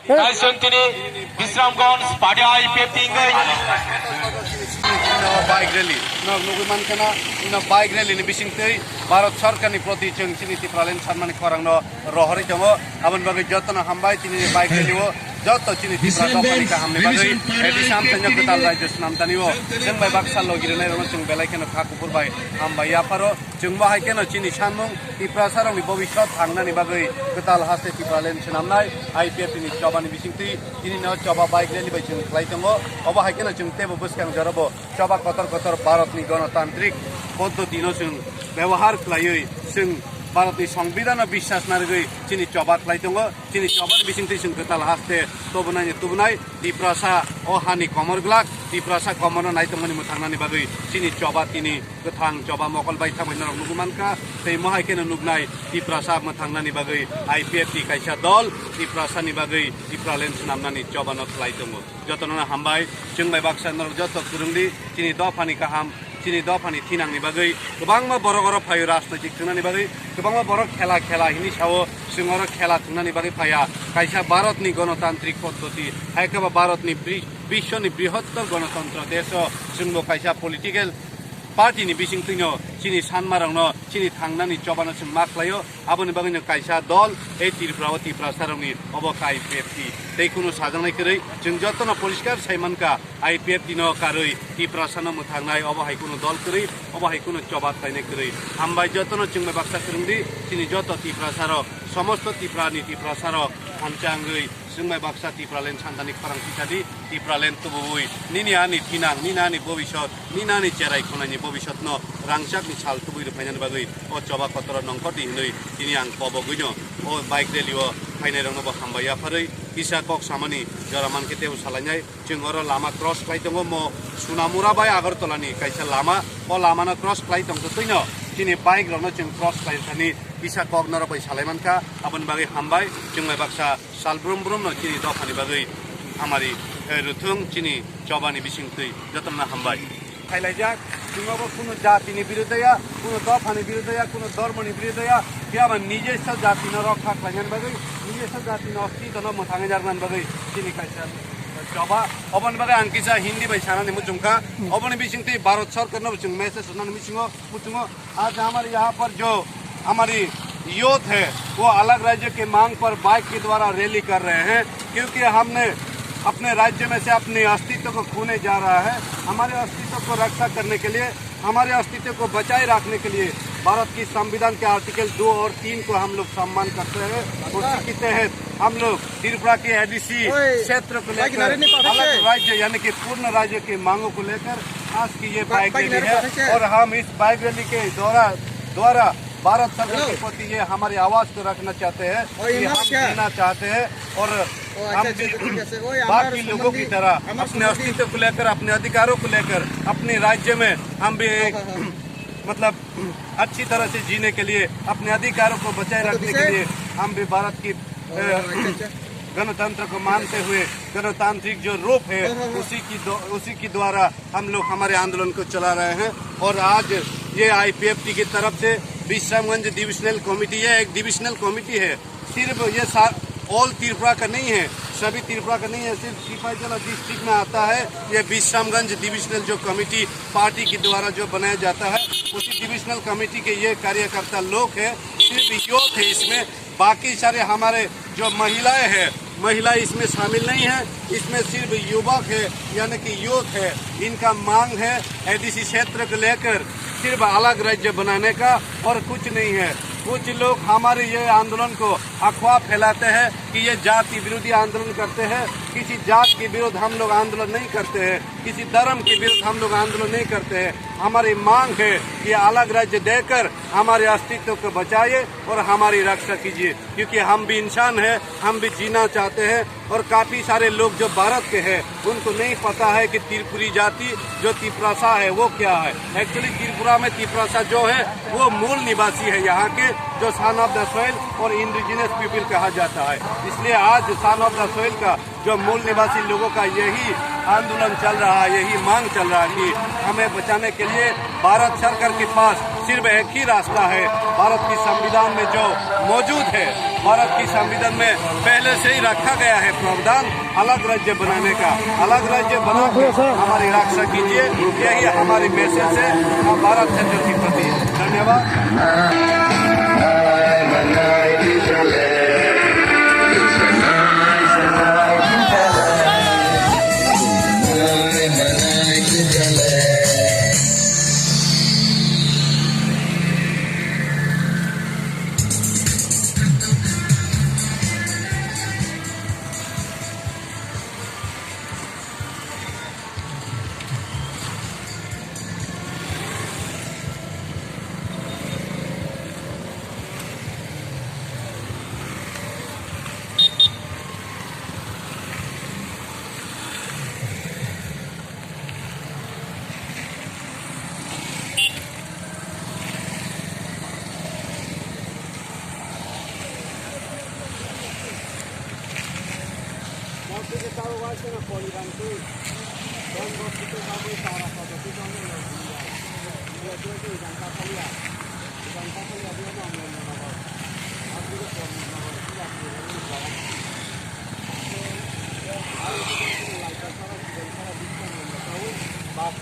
Kaisantini Visramgons Pada IPF tinggal. Bike rally. Nuguman kana ina bike rally ni bising tei Bharat Sarkar ni proti chung chini tipralen sarmani korang no rohori jongo abon bagai jotna hambai chini bike rally wo joto chini tipra dopani ka hamne bagai edi sam tanya ketal rajyo snam tani wo jeng bai baksa logire nai ron chung belai keno khakupur bai hambai yaparo chung bahai keno chini sanmung tipra sarong ni bobishot thangna ni bagai ketal haste tipralen snam nai IPF ni chobani bising tei chini no choba bike rally bai chung khlai jongo obo hai keno chung tebo buskang jarabo choba kotor Bharat ni গণতান্ত্রিক পদ্ধতি no जों ব্যবহার खालायै जों भारतनि संविधान বিশ্বাস नारगै चिनि चबा खालाय दङ चिनि चबा बिसिंथि जों गोताल हास्ते तबनाय दिप्रासा अ हानि कमरग्लाक दिप्रासा कमर नाय दङनि मुथांनानि बागै चिनि चबा तिनि गोथां चबा मकल बाय थामैना नुगुमानका तै महायकेन नुगनाय दिप्रासा मुथांनानि बागै IPF नि कायसा दल दिप्रासानि बागै दिप्रालेन्स नामनानि चबा न खालाय दङ जतनना हामबाय जों बाय बाक्सा नर जत खुरुंदि चिनि दफानि काहाम chini dofani thinangni bagai gobangma borok phayo rajnaitik thunani bagai gobangma borok khela hini sao singoro khela thunani bagai phaya kaisa Bharatni গণতান্ত্রিক পদ্ধতি haikaba Bharatni bishwni bryahottor গণতন্ত্র deso jungbo kaisa political party ni bising tino chini sanmarangno chini thangnani chobano chung maklayo aboni bagino kaisa dol ei tirprawati prasarangni oboka IPF tei kuno sajangnai korei jung jotno poriskar saimanka IPF dino karoi tiprasana muthangnai obo hai kuno dol korei obo hai kuno choba thainai korei ambai jotno chungme baksa korungdi chini joto tiprasaro somosto tiprasaro hamchangoi जोंबाय Baksa तिप्रालेन सान्दानि खरां पिसादि तिप्रालेन तुबुइ निनियानि थिनां निनानि भबिष्यत निनानि चेराइ खनानि भबिष्यत न रांसाकनि साल तुबुइ फाइनानि बागै अ चबा Qatar नंखति हिनै तिनि आं पबगैनो अ bike रेलिओ फाइनाइ रंनो हामबाय आफारै बिसा कक सामानि जरामान केतेउ सालायनाय जों अर लामा क्रस खालाय दङ म सुनामुरा बाय आगरतलानि कायसा लामा अ लामाना क्रस खालाय दङ तैनो दिनै बाइक रंनो जों क्रस खालायनानै बिसा कक नर बाय सालायमानका आबन बागै हामबाय जोंबाय Baksa सालब्रुम no chini dofani bagai amari ruthung chini chobani bisingtui jotna hambai khailajak jungabo kuno jatini birudaya kuno dofani birudaya kuno dharmani birudaya kiaba নিজস্ব জাতি ন রক্ষা খাইন বাগৈ নিজস্ব জাতি ন অস্তিত্ব ন মথাঙে জারমান বাগৈ chini kaisa chaba obon bagai ankisa hindi bai sanani mujungka oboni bisingti Bharat Sarkar no chung message sunani misingo mutungo आज हमारे यहाँ पर जो हमारी यूथ है वो अलग राज्य के मांग पर बाइक के द्वारा रैली कर रहे हैं क्योंकि हमने अपने राज्य में से अपने अस्तित्व को खोने जा रहा है हमारे अस्तित्व को रक्षा करने के लिए हमारे अस्तित्व को बचाए रखने के लिए भारत की संविधान के आर्टिकल 2 और 3 को हम लोग सम्मान करते हैं उसी के तहत हम लोग त्रिपुरा के ADC क्षेत्र को लेकर अलग राज्य यानी कि पूर्ण राज्य की मांगों को लेकर आज की ये बाइक रैली है और हम इस बाइक रैली के द्वारा भारत सरकार के प्रति ये हमारी आवाज को रखना चाहते हैं कि हम जीना चाहते हैं और हम बाकी लोगों की तरह अपने अस्तित्व को लेकर अपने अधिकारों को लेकर अपने राज्य में हम भी मतलब अच्छी तरह से जीने के लिए अपने अधिकारों को बचाए रखने के लिए हम भी भारत की गणतंत्र को मानते हुए गणतांत्रिक जो रूप है उसी की द्वारा हम लोग हमारे आंदोलन को चला रहे हैं और आज ये IPF की तरफ से विश्रामगंज डिविजनल कमेटी है एक डिविजनल कमेटी है सिर्फ ये ऑल त्रिपुरा का नहीं है सभी त्रिपुरा का नहीं है सिर्फ सिपाहीजला डिस्ट्रिक्ट में आता है ये विश्रामगंज डिविजनल जो कमेटी पार्टी के द्वारा जो बनाया जाता है उसी डिविजनल कमेटी के ये कार्यकर्ता लोग हैं सिर्फ यूथ है इसमें बाकी सारे हमारे जो महिलाएं हैं महिलाएं इसमें शामिल नहीं है इसमें सिर्फ युवक है यानी कि यूथ है इनका मांग है ADC क्षेत्र को लेकर सिर्फ अलग राज्य बनाने का और कुछ नहीं है कुछ लोग हमारे ये आंदोलन को अफवाह फैलाते हैं कि ये जाति विरोधी आंदोलन करते हैं किसी जात के विरुद्ध हम लोग आंदोलन नहीं करते हैं किसी धर्म के विरुद्ध हम लोग आंदोलन नहीं करते हैं हमारी मांग है कि अलग राज्य देकर हमारे अस्तित्व को बचाइए और हमारी रक्षा कीजिए क्योंकि हम भी इंसान हैं हम भी जीना चाहते हैं और काफी सारे लोग जो भारत के हैं उनको नहीं पता है कि त्रिपुरी जाति जो तिप्रासा है वो क्या है एक्चुअली त्रिपुरा में तिप्रासा जो है वो मूल निवासी है यहाँ के जो सन ऑफ द सॉइल और इंडिजिनस पीपल कहा जाता है। इसलिए आज सन ऑफ द सोइल का जो मूल निवासी लोगों का यही आंदोलन चल रहा है, यही मांग चल रहा है कि हमें बचाने के लिए भारत सरकार के पास सिर्फ एक ही रास्ता है। भारत की संविधान में जो मौजूद है, भारत की संविधान में पहले से ही रखा गया है प्रावधान अलग राज्य बनाने का। अलग राज्य बना के हमारी रक्षा कीजिए, यही हमारी मैसेज है भारत सरकार के प्रति। धन्यवाद। बात